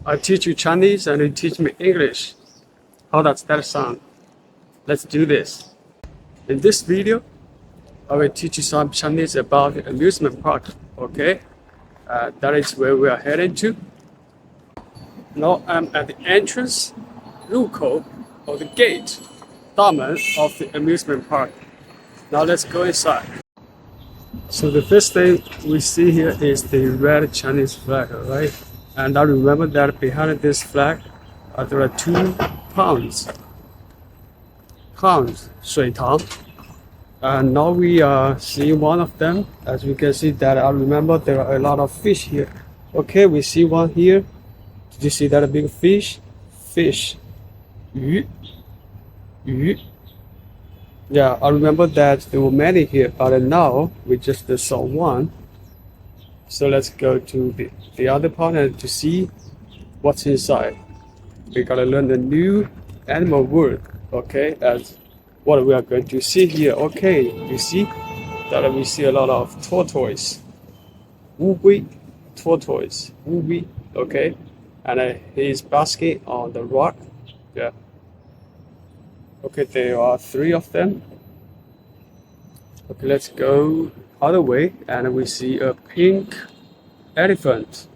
I teach you Chinese and you teach me English. How does that sound? Let's do this. In this video, I will teach you some Chinese about the amusement park. Okay, that is where we are heading to. Now I'm at the entrance, 入口 or the gate, 大门 of the amusement park. Now let's go inside. So the first thing we see here is the red Chinese flag, right? And I remember that behind this flag, there are 2 ponds, 水塘. And now we are seeing one of them. As you can see that I remember there are a lot of fish here. Okay, we see one here. Did you see that big fish? Fish. 鱼. Yeah, I remember that there were many here, but now we just saw one. So let's go to the other part and to see what's inside. We gotta learn the new animal word, okay? That's what we are going to see here. Okay, you see that we see a lot of tortoise. 乌龟, tortoise, 乌龟, okay? And he's basking on the rock. Yeah. Okay, there are 3 of them. Okay, let's go other way, and we see a pink elephant.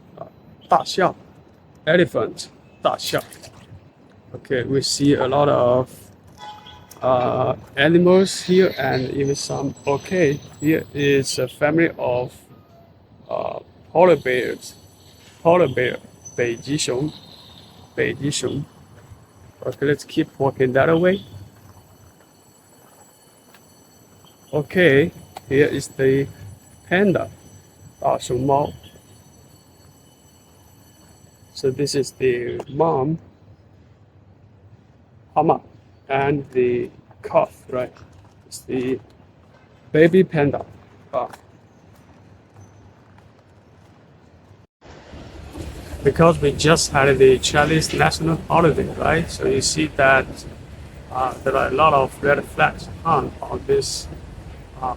大象 elephant, 大象. Okay, we see a lot of animals here and even some. Okay, here is a family of polar bears. Polar bear, 北极熊. Okay, let's keep walking that way. Okay, here is the panda, 大熊猫. So this is the mom, mama, and the calf, right? It's the baby panda. Because we just had the Chinese national holiday, right? So you see that there are a lot of red flags hung on this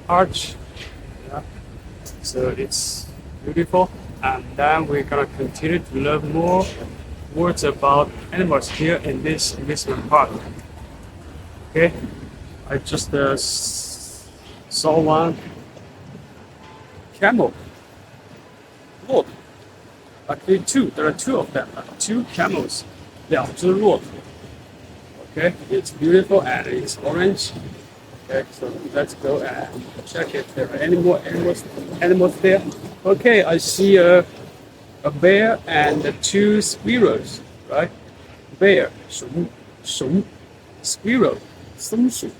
arch. Yeah. So it's beautiful. And then we're gonna continue to learn more words about animals here in this amusement park. Okay, I just saw one camel. Look, actually 2. There are 2 of them. 2 camels. 2只骆驼. Okay, it's beautiful and it's orange. Okay, so let's go and check if there are any more animals there. Okay, I see a bear and 2 squirrels, right? Bear, 熊, squirrel, 松鼠.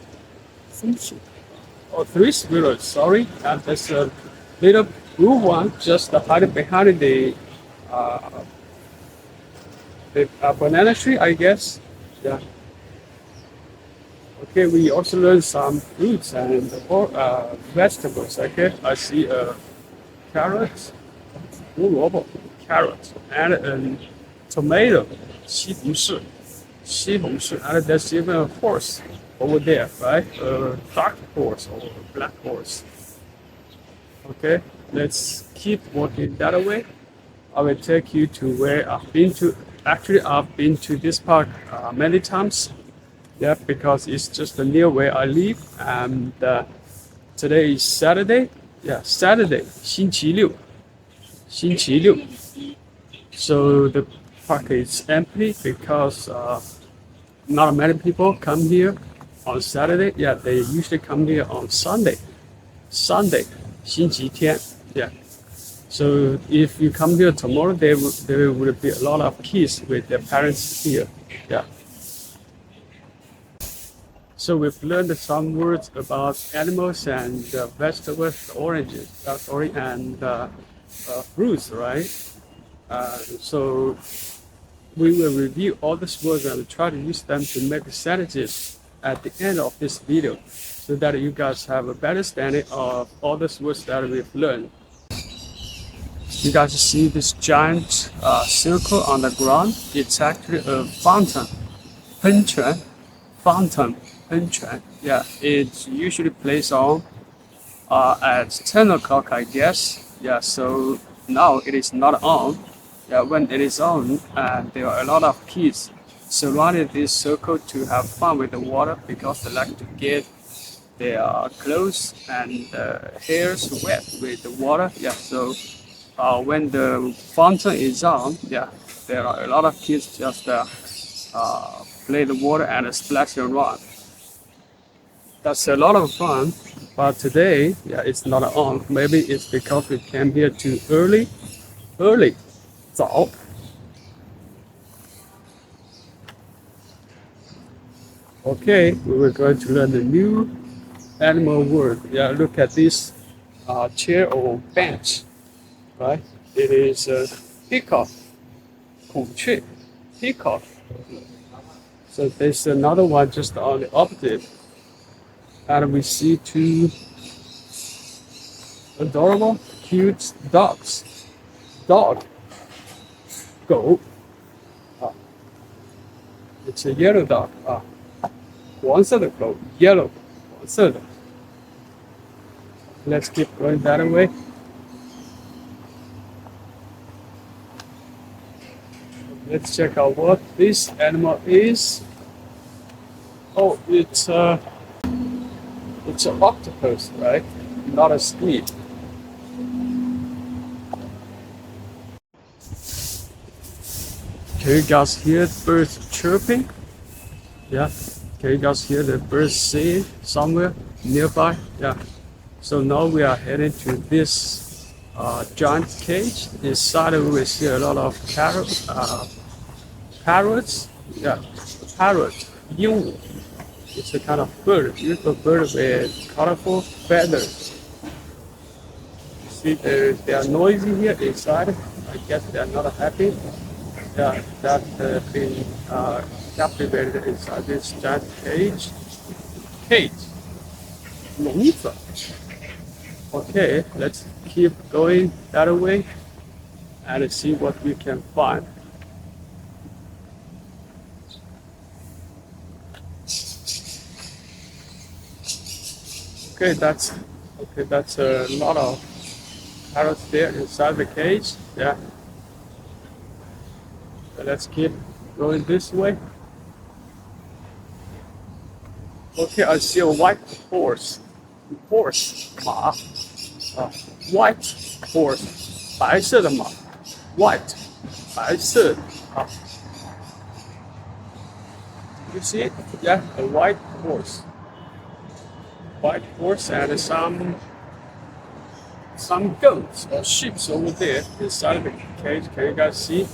Oh, 3 squirrels, sorry. And there's a little blue one just hiding behind the banana tree, I guess. Yeah. Okay, we also learned some fruits and vegetables. Okay, I see a carrot, 胡萝卜, carrot, and a tomato, 西红柿, and there's even a horse over there, right? A dark horse or a black horse. Okay, let's keep walking that way. I will take you to where I've been to. Actually, I've been to this park many times. Yeah, because it's just near where I live, and today is Saturday. Yeah, Saturday, 星期六. So the park is empty because not many people come here on Saturday. Yeah, they usually come here on Sunday. 星期天. Yeah. So if you come here tomorrow, there will be a lot of kids with their parents here. Yeah. So we've learned some words about animals and vegetables, oranges, and fruits, right? So we will review all these words and try to use them to make sentences at the end of this video, so that you guys have a better understanding of all these words that we've learned. You guys see this giant circle on the ground? It's actually a fountain. 喷泉 fountain. 喷泉. Yeah, it's usually placed on at 10 o'clock, I guess. Yeah, so now it is not on. yeah, when it is on, and there are a lot of kids surrounding this circle to have fun with the water because they like to get their clothes and hairs wet with the water. Yeah, so when the fountain is on, yeah, there are a lot of kids just play the water and splash around. That's a lot of fun, but today, yeah, it's not on. Maybe it's because we came here too early. Early, 早. Okay, we were going to learn the new animal word. Yeah, look at this chair or bench, right? It is peacock, 孔雀, peacock. So there's another one just on the opposite. And we see two adorable, cute dogs. Dog, 狗. It's a yellow dog. 黄色的狗 yellow, 黄色的. Let's keep going that way. Let's check out what this animal is. Oh, it's an octopus, right? Not a squid. Can you guys hear the birds chirping? Yeah. Can you guys hear the birds singing somewhere nearby? Yeah. So now we are heading to this giant cage. Inside we see a lot of parrots. Yeah, parrot, 鹦鹉. It's a kind of bird, beautiful bird with colorful feathers. See, they are noisy here inside. I guess they are not happy. Yeah, that being captivated inside this giant cage. Cage. 笼子. Okay, let's keep going that way and see what we can find. Okay, that's a lot of parrots there inside the cage. Yeah. So let's keep going this way. Okay, I see a white horse. Horse, 马. White horse, 白色的马. White, 白色. You see it? Yeah, a white horse. White horse and some goats or sheep over there inside the cage. Can you guys see?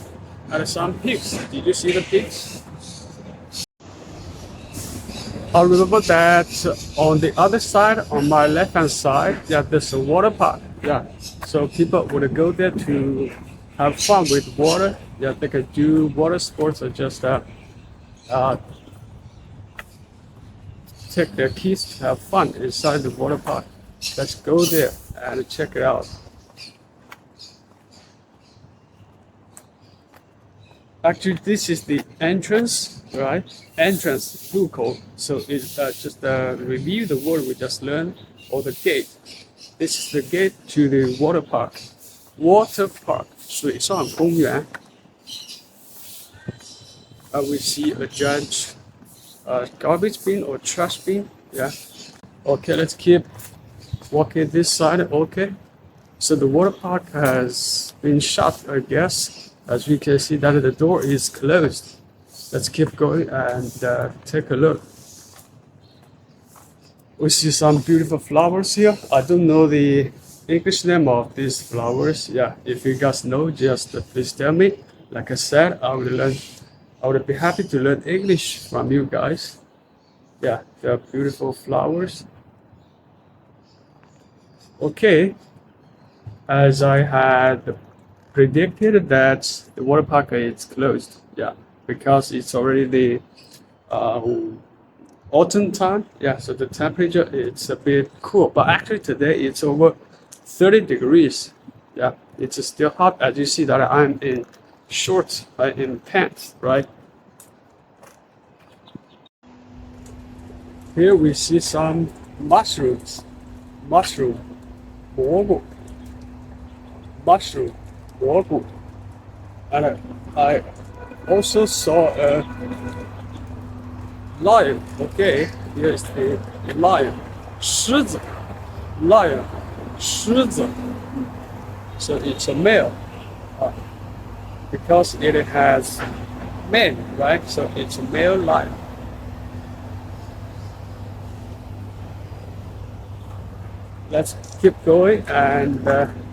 And some pigs. Did you see the pigs? I remember that on the other side, on my left hand side, yeah, there's a water park. Yeah, so people would go there to have fun with water. Yeah, they can do water sports or just take their kids to have fun inside the water park. Let's go there and check it out. Actually, this is the entrance, right? Entrance, 入口. So it's just review the word we just learned, or the gate. This is the gate to the water park. Water park, 水上公园. We see a giant garbage bin or trash bin. Yeah. Okay, let's keep walking this side. Okay. So the water park has been shut, I guess. As we can see that the door is closed. Let's keep going and take a look. We see some beautiful flowers here. I don't know the English name of these flowers. Yeah, if you guys know, just please tell me. Like I said, I would be happy to learn English from you guys. Yeah, they are beautiful flowers. Okay, as I had predicted that the water park is closed. Yeah, because it's already the autumn time. Yeah, so the temperature is a bit cool. But actually today it's over 30 degrees. Yeah, it's still hot. As you see that I'm in shorts, in pants, right? Here we see some mushrooms. Mushroom, 蘑菇. Mushroom, 蘑菇. And I also saw a lion. Okay, here's the lion. 狮子 lion 狮子 so it's a male because it has men, right? So it's a male lion. Let's keep going and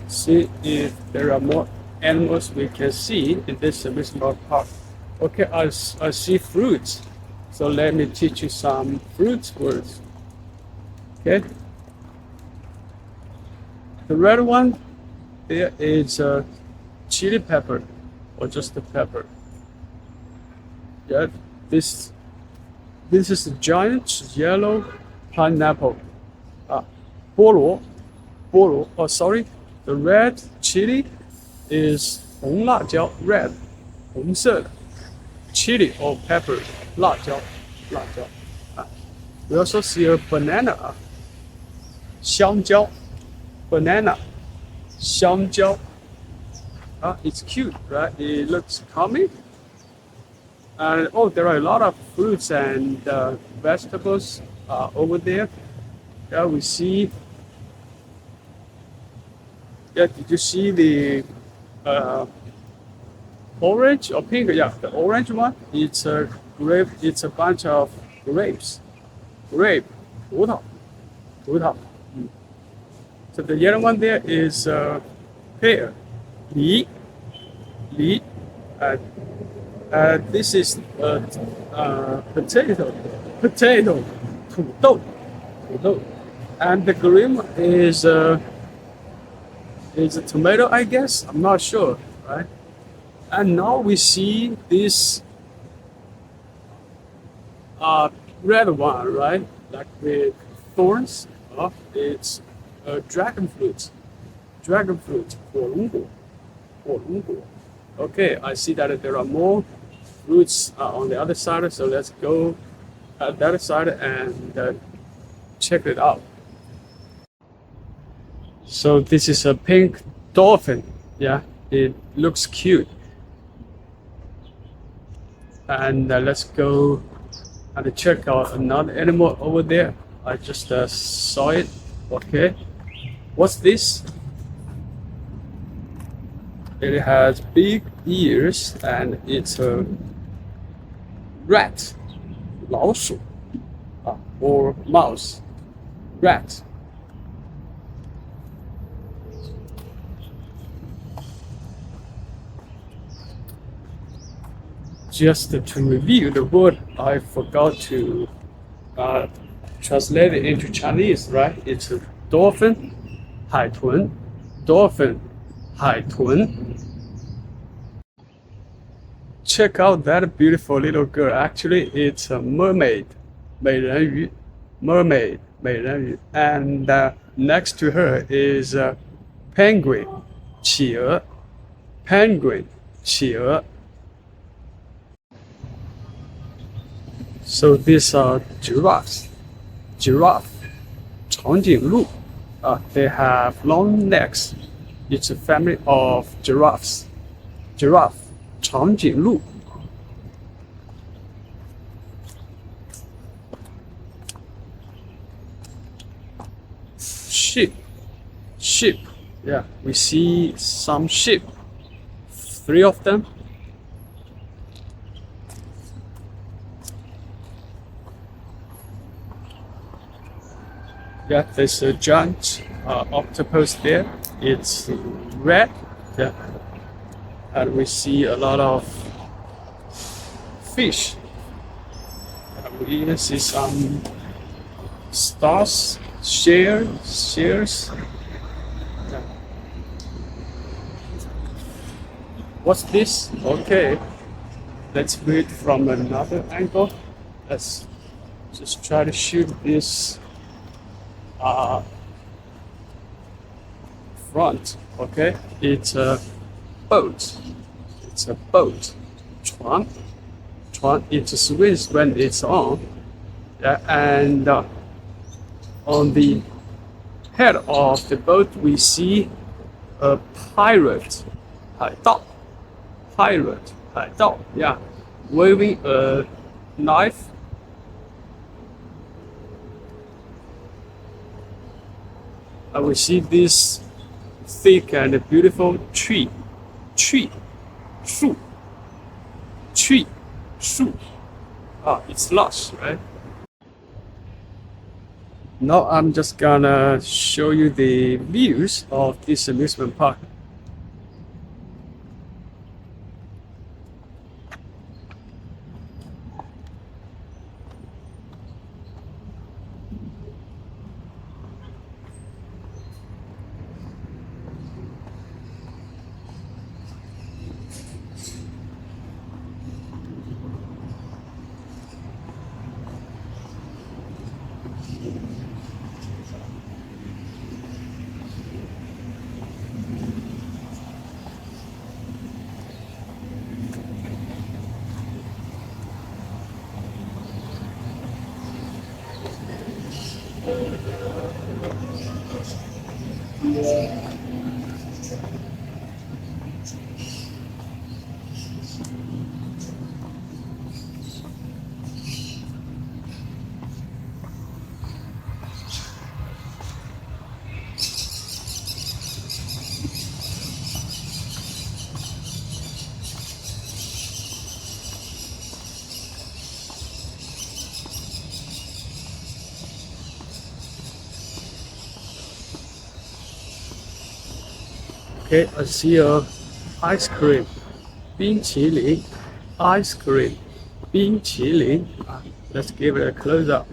see if there are more animals we can see in this amusement park. Okay, I see fruits. So let me teach you some fruits words. Okay. The red one there is a chili pepper or just a pepper. Yeah, this is a giant yellow pineapple. 菠萝 oh sorry, the red chili is 红辣椒 red 红色的 chili or pepper 辣椒 we also see a banana 香蕉 banana 香蕉 it's cute, right? It looks calming. And oh, there are a lot of fruits and vegetables over there. Yeah, we see. Yeah, did you see the orange or pink? Yeah, the orange one. It's a grape. It's a bunch of grapes. Grape, 葡萄. So the yellow one there is pear, 梨. This is potato, 土豆. And the green one is a tomato, I guess. I'm not sure, right? And now we see this red one, right? Like with thorns. It's dragon fruit. 火龙果. Okay, I see that there are more fruits on the other side, so let's go at the other side and check it out. So this is a pink dolphin. Yeah, it looks cute. And let's go and check out another animal over there. I just saw it. Okay, what's this? It has big ears and it's a rat, 老鼠 or mouse, rat. Just to review the word, I forgot to translate it into Chinese, right? It's a dolphin, 海豚 dolphin, 海豚. Check out that beautiful little girl. Actually, it's a mermaid, 美人鱼 mermaid, 美人鱼. And next to her is a penguin, 企鹅 penguin, 企鹅. So these are giraffes. Giraffe, 长颈鹿. They have long necks. It's a family of giraffes. Giraffe, 长颈鹿. Sheep. Yeah, we see some sheep. 3 of them. Yeah, there's a giant octopus there. It's red. Yeah, and we see a lot of fish. And we even see some stars, shares. Yeah. What's this? Okay, let's read from another angle. Let's just try to shoot this front. Okay, it's a boat. 船. It swings when it's on. Yeah, and on the head of the boat we see a pirate. 海盗 pirate, 海盗, yeah, waving a knife. I will see this thick and beautiful tree, 树, tree, 树. Ah, it's lush, right? Now I'm just gonna show you the views of this amusement park. Okay, I see a ice cream, 冰淇淋, ice cream, 冰淇淋. Let's give it a close up.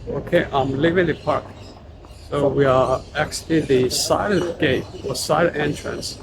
Okay, I'm leaving the park. So we are exiting the side gate or side entrance.